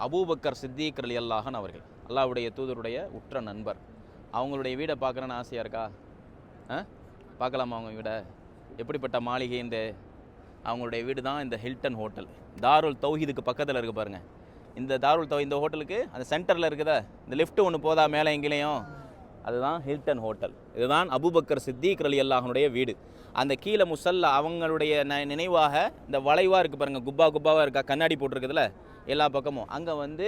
Abu Bakr Siddique ரலியல்லாஹு அன்ஹு அவர்கள், அல்லாஹ்வுடைய தூதருடைய உற்ற நண்பர். அவங்களுடைய வீடை பார்க்கணுன்னு ஆசையாக இருக்கா? பார்க்கலாமா அவங்க வீடை? எப்படிப்பட்ட மாளிகைன்னு. அவங்களுடைய வீடு தான் இந்த ஹில்டன் ஹோட்டல். தாருல் தௌஹீதுக்கு பக்கத்தில் இருக்குது பாருங்கள். இந்த தாருல் தௌஹீத் இந்த ஹோட்டலுக்கு அந்த சென்டரில் இருக்குதா, இந்த லிஃப்ட்டு ஒன்று போதா மேலே எங்கேயும், அதுதான் ஹில்டன் ஹோட்டல். இதுதான் அபூபக்கர் சித்திக் ரலியல்லாஹு அன்ஹுடைய வீடு. அந்த கீழே முசல்லா அவங்களுடைய நினைவாக இந்த வளைவாக இருக்குது பாருங்கள், குப்பாவாக இருக்கா, கண்ணாடி போட்டிருக்குதுல எல்லா பக்கமும். அங்கே வந்து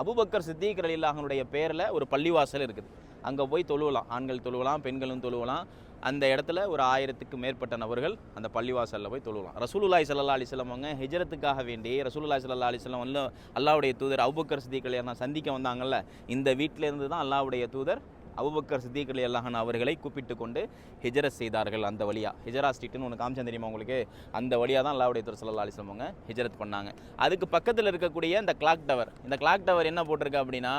அபூபக்கர் சித்திக் ரலியல்லாஹு அன்ஹுடைய பேரில் ஒரு பள்ளிவாசல் இருக்குது. அங்கே போய் தொழுவலாம், ஆண்கள் தொழுவலாம், பெண்களும் தொழுவலாம். அந்த இடத்துல ஒரு 1000க்கு மேற்பட்ட நபர்கள் அந்த பள்ளிவாசலில் போய் தொழுவலாம். ரசூலுல்லாஹி ஸல்லல்லாஹு அலைஹி வஸல்லம் அவங்க ஹிஜ்ரத்துக்காக வேண்டி ரசூலுல்லாஹி ஸல்லல்லாஹு அலைஹி வஸல்லம் வந்து அல்லாஹ்வுடைய தூதர் அபூபக்கர் சித்திக் ரலியல்லாஹு சந்திக்க வந்தாங்கல்ல, இந்த வீட்டிலேருந்து தான் அல்லாஹ்வுடைய தூதர் அபூபக்கர் சித்திக் ரலியல்லாஹு அன்ஹு அவர்களை கூப்பிட்டு கொண்டு ஹிஜ்ரத் செய்தார்கள். அந்த வழியாக ஹிஜ்ரா ஸ்ட்ரீட்னு ஒன்று காமிச்சேன் தெரியுமா உங்களுக்கு? அந்த வழியாக தான் அல்லாஹ்வுடைய தூதர் ஸல்லல்லாஹு அலைஹி வஸல்லம் அவங்க ஹிஜ்ரத் பண்ணாங்க. அதுக்கு பக்கத்தில் இருக்கக்கூடிய இந்த கிளாக் டவர், இந்த கிளாக் டவர் என்ன போட்டிருக்கு அப்படின்னா,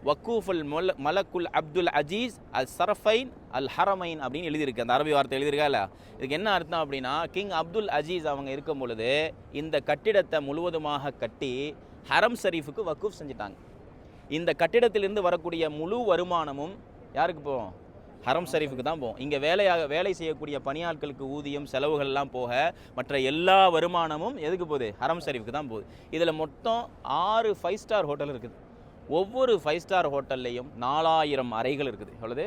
வக்கூஃபுல் மலக்குல் அப்துல் அஜீஸ் அல் சரஃபைன் அல் ஹரமைன் அப்படின்னு எழுதியிருக்கு. அந்த அரபி வார்த்தை எழுதியிருக்கா இல்லை? இதுக்கு என்ன அர்த்தம் அப்படின்னா, கிங் அப்துல் அஜீஸ் அவங்க இருக்கும் பொழுது இந்த கட்டிடத்தை முழுவதுமாக கட்டி ஹரம் ஷரீஃபுக்கு வக்கூஃப் செஞ்சிட்டாங்க. இந்த கட்டிடத்திலிருந்து வரக்கூடிய முழு வருமானமும் யாருக்கு போகும்? ஹரம் ஷரீஃபுக்கு தான் போகும். இங்கே வேலை செய்யக்கூடிய பணியாட்களுக்கு ஊதியம் செலவுகள்லாம் போக மற்ற எல்லா வருமானமும் எதுக்கு போகுது? ஹரம் ஷரீஃபுக்கு தான் போகுது. இதில் மொத்தம் 6 5 ஸ்டார் ஹோட்டல் இருக்குது. ஒவ்வொரு 5 ஸ்டார் ஹோட்டல்லையும் 4000 அறைகள் இருக்குது. எவ்வளவு?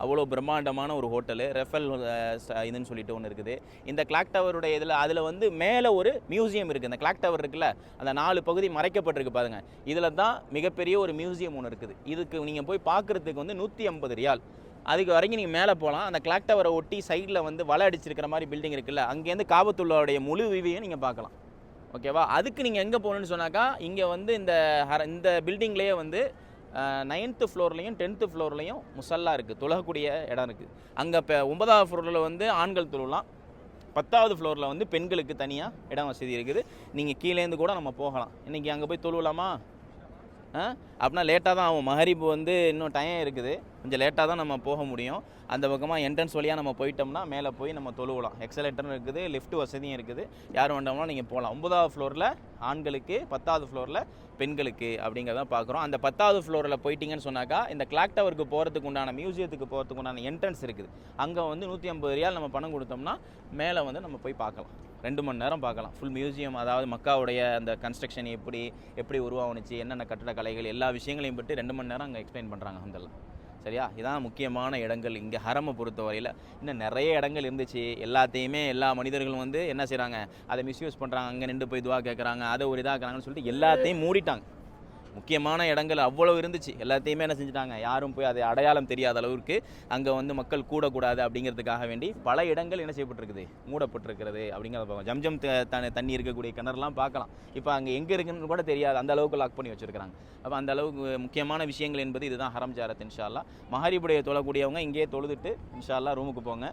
அவ்வளோ பிரம்மாண்டமான ஒரு ஹோட்டலு. ரெஃபல் இதுன்னு சொல்லிட்டு ஒன்று இருக்குது. இந்த கிளாக் டவருடைய அதில் வந்து மேலே ஒரு மியூசியம் இருக்குது. இந்த கிளாக் டவர் இருக்குல்ல, அந்த 4 பகுதி மறைக்கப்பட்டிருக்கு பாருங்கள். இதில் தான் மிகப்பெரிய ஒரு மியூசியம் ஒன்று இருக்குது. இதுக்கு நீங்கள் போய் பார்க்குறதுக்கு வந்து 150 ரியால். அதுக்கு வரைக்கும் நீங்கள் மேலே போகலாம். அந்த கிளாக் டவரை ஒட்டி சைடில் வந்து வலை அடிச்சிருக்கிற மாதிரி பில்டிங் இருக்குல்ல, அங்கேருந்து காபத்துல்லாவுடைய முழு வியூவையும் நீங்கள் பார்க்கலாம். ஓகேவா? அதுக்கு நீங்கள் எங்கே போகணுன்னு சொன்னாக்கா, இங்கே வந்து இந்த பில்டிங்லேயே வந்து 9th ஃப்ளோர்லையும் 10th ஃப்ளோர்லையும் முசல்லா இருக்குது, தொழக்கூடிய இடம் இருக்குது. அங்கே இப்போ 9வது ஃப்ளோரில் வந்து ஆண்கள் தொழலாம், 10வது ஃப்ளோரில் வந்து பெண்களுக்கு தனியாக இடம் வசதி இருக்குது. நீங்கள் கீழேருந்து கூட நம்ம போகலாம். இன்றைக்கி அங்கே போய் தொழுவலாமா? அப்படின்னா லேட்டாக தான் ஆகும். மஹரிப் வந்து இன்னும் டைம் இருக்குது, கொஞ்சம் லேட்டாக தான் நம்ம போக முடியும். அந்த பக்கமாக என்ட்ரன்ஸ் வழியாக நம்ம போயிட்டோம்னா மேலே போய் நம்ம தொழுவலாம். எக்ஸலேட்டரும் இருக்குது, லிஃப்ட் வசதியும் இருக்குது. யார் வேண்டாமோ நீங்கள் போகலாம். 9வது ஃப்ளோரில் ஆண்களுக்கு, 10வது ஃப்ளோரில் பெண்களுக்கு அப்படிங்கிறத பார்க்குறோம். அந்த 10வது ஃப்ளோரில் போயிட்டீங்கன்னு சொன்னாக்கா, இந்த கிளாக் டவருக்கு போகிறதுக்கு உண்டான மியூசியத்துக்கு போகிறதுக்கு உண்டான என்ட்ரன்ஸ் இருக்குது. அங்கே வந்து 150 ரியால் நம்ம பணம் கொடுத்தோம்னா மேலே வந்து நம்ம போய் பார்க்கலாம். 2 மணி நேரம் பார்க்கலாம். ஃபுல் மியூசியம், அதாவது மக்காவுடைய அந்த கன்ஸ்ட்ரக்ஷன் எப்படி உருவாகுனுச்சு, என்னென்ன கட்டடக்கலைகள், எல்லா விஷயங்களையும் பற்றி 2 மணி நேரம் அங்கே எக்ஸ்பிளைன் பண்ணுறாங்க. அங்கெல்லாம் சரியா? இதான் முக்கியமான இடங்கள் இங்கே ஹரமை பொறுத்தவரையில். இன்னும் நிறைய இடங்கள் இருந்துச்சு. எல்லாத்தையுமே எல்லா மனிதர்களும் வந்து என்ன செய்கிறாங்க, அதை மிஸ்யூஸ் பண்ணுறாங்க. அங்கே நின்று போய் துவா கேட்குறாங்க, அதை ஒரு இதாக்குறாங்கன்னு சொல்லிட்டு எல்லாத்தையும் மூடிட்டாங்க. முக்கியமான இடங்கள் அவ்வளோ இருந்துச்சு, எல்லாத்தையுமே என்ன செஞ்சுட்டாங்க, யாரும் போய் அதை அடையாளம் தெரியாத அளவுக்கு அங்கே வந்து மக்கள் கூடக்கூடாது அப்படிங்கிறதுக்காக வேண்டி பல இடங்கள் என்ன செய்யப்பட்டிருக்குது, மூடப்பட்டிருக்கிறது அப்படிங்கிறத பார்க்கலாம். ஜம்ஜம் தண்ணி இருக்கக்கூடிய கிணறுலாம் பார்க்கலாம். இப்போ அங்கே எங்கே இருக்குன்னு கூட தெரியாது, அந்த அளவுக்கு லாக் பண்ணி வச்சுருக்கிறாங்க. அப்போ அந்த அளவுக்கு முக்கியமான விஷயங்கள் என்பது இதுதான் ஹரம் ஜியாரத். இன்ஷா அல்லாஹ் மஹரிபுடைய தொழக்கூடியவங்க இங்கேயே தொழுதுட்டு இன்ஷா அல்லாஹ் ரூமுக்கு போங்க.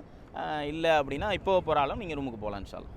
இல்லை அப்படின்னா இப்போ போகிறாலும் நீங்கள் ரூமுக்கு போகலாம் இன்ஷா அல்லாஹ்.